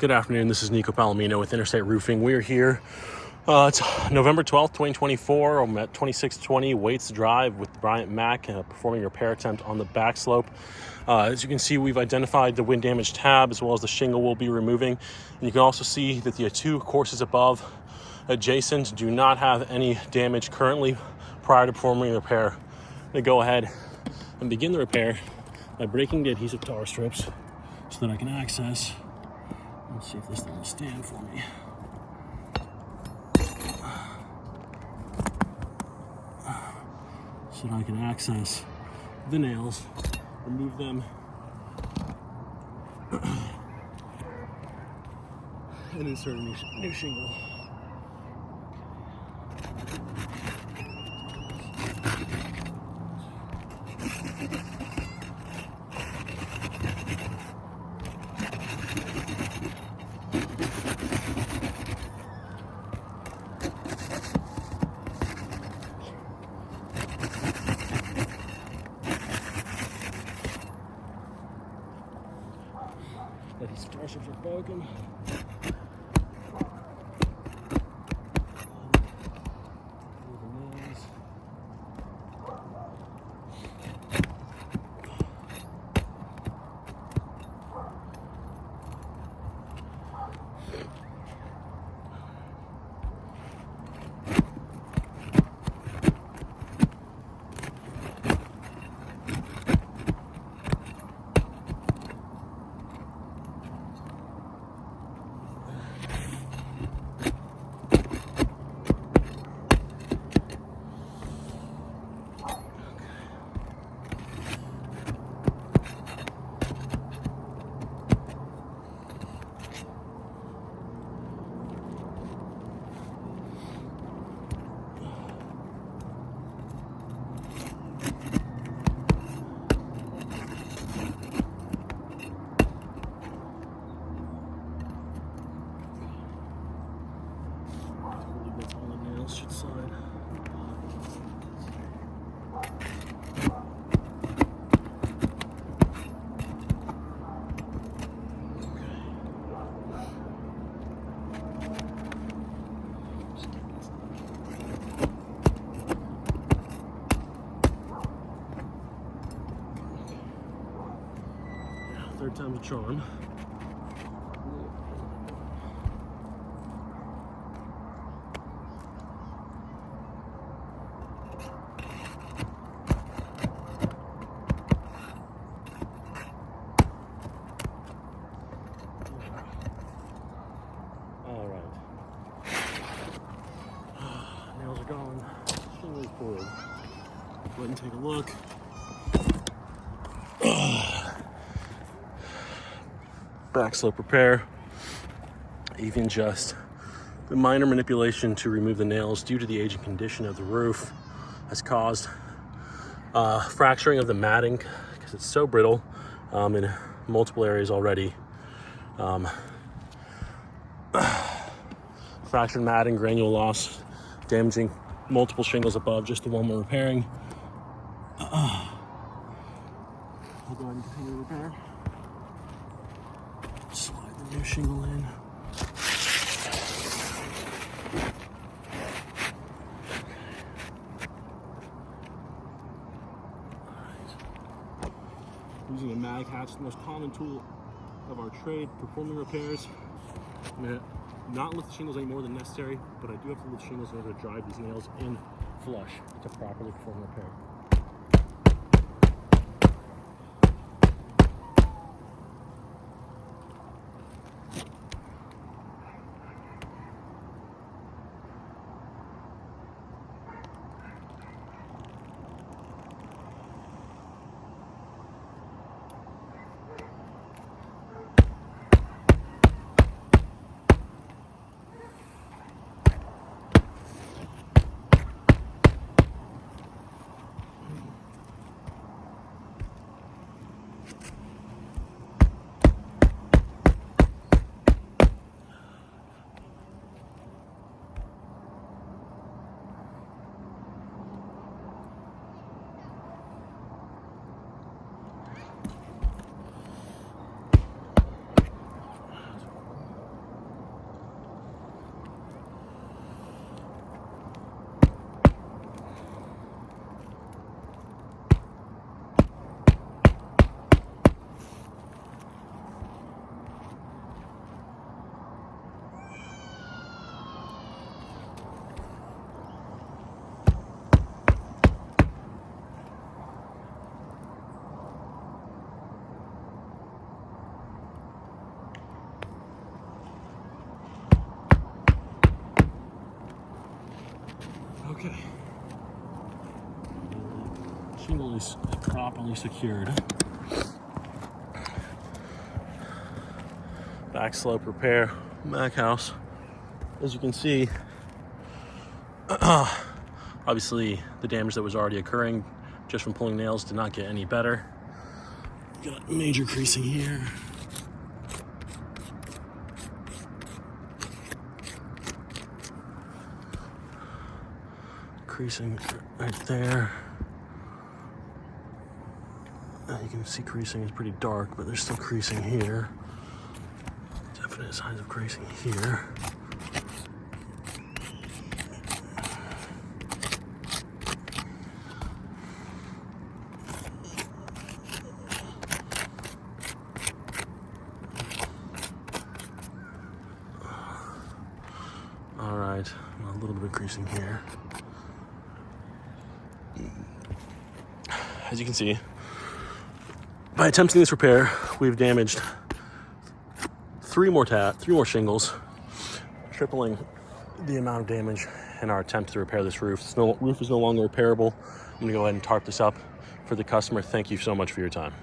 Good afternoon, this is Nico Palomino with Interstate Roofing. We're here, it's November 12th, 2024. I'm at 2620 Waits Drive with Bryant Mack performing a repair attempt on the back slope. As you can see, we've identified the wind damage tab as well as the shingle we'll be removing. And you can also see that the two courses above adjacent do not have any damage currently prior to performing the repair. I'm going to go ahead and begin the repair by breaking the adhesive tar strips so that I can access. Let's see if this thing will stand for me. So that I can access the nails, remove them, and insert a new shingle. These tar strips are broken. Should slide. Third time's a charm. Nails are gone. Shingles forward. Go ahead and take a look. Back slope repair. Even just the minor manipulation to remove the nails due to the aging condition of the roof has caused fracturing of the matting because it's so brittle in multiple areas already. Fractured matting, granule loss, damaging multiple shingles above just the one we're repairing. I'll go ahead and continue the repair. Slide the new shingle in. Using a mag hatch, the most common tool of our trade, performing repairs. I'm going to not lift the shingles any more than necessary, but I do have to lift shingles in order to drive these nails in flush to properly perform the repair. Okay. Shingle is properly secured. Back slope repair, Mack house. As you can see, obviously the damage that was already occurring just from pulling nails did not get any better. Got major creasing here. Creasing right there. You can see creasing is pretty dark, but there's still creasing here. Definite signs of creasing here. All right, a little bit of creasing here. As you can see, by attempting this repair, we've damaged three more shingles, tripling the amount of damage in our attempt to repair this roof. This roof is no longer repairable. I'm gonna go ahead and tarp this up for the customer. Thank you so much for your time.